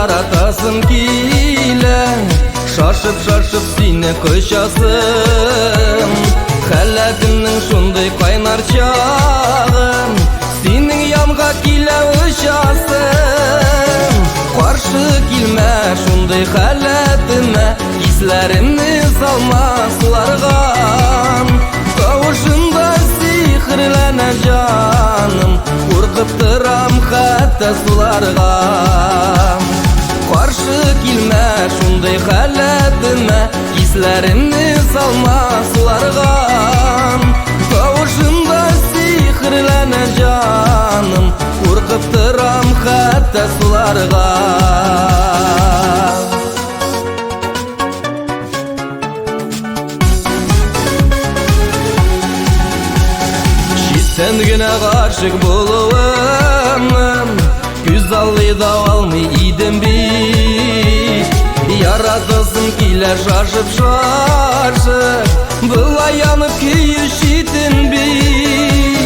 яратасым килә, шашып сине кочасым. Хәләтемнең шундый кайнар чагым, синең янга килә очасым. Каршы килмә шундый хәләтемә, исләремне салма суларга. Тавышында сихрләнә җаным, куркып торам хәтта суларга. Каршы килмә шундый хәләтемә, исләремне салма суларга. Тавышында сихрләнә җаным, куркып торам хәтта суларга. Sen gene aşık buluvum, güz aldıyda almay idim bir. Yaradasım kile şaşıp Была yanıp kiyişitin bir.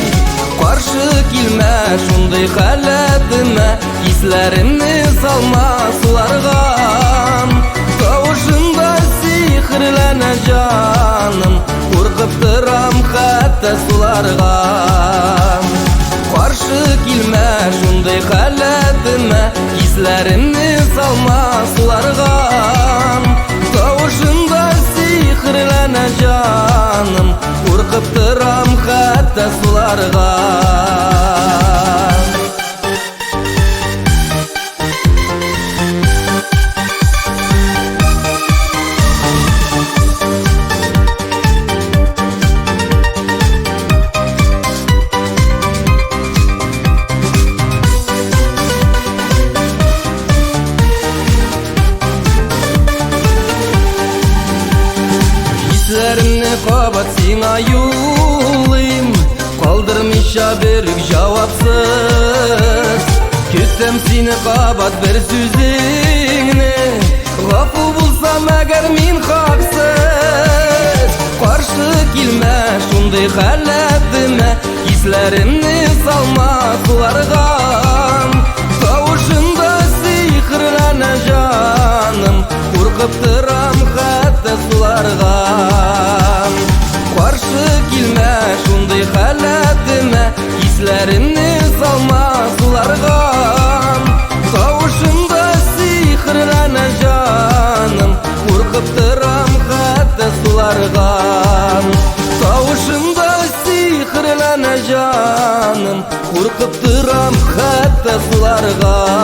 Karşı kilme şunday haletime, hislerimni salma sularga. Kavuşunda sihirlene canım, korkup tıram hatta sularga. Karşı kilme şunday haletime, hislerimni salma sularga. Kavuşunda sihirlene canım, korkup tıram hatta sularga. Hislerimni kabat sina yollayım, kaldırmışa berük cevapsız. Küttem seni kabat bir sözüne, gafı bulsam eğer min haksız. Karşı kilme şunday haletime, hislerimni salma sularga. Kavuşunda sihirlene canım, korkup tıram hatta sularga. Karşı kilme şunday haletime, hislerimni salma sularga. Kavuşunda sihirlene canım, korkup tıram hatta sularga. Kavuşunda sihirlene canım, korkup tıram hatta sularga.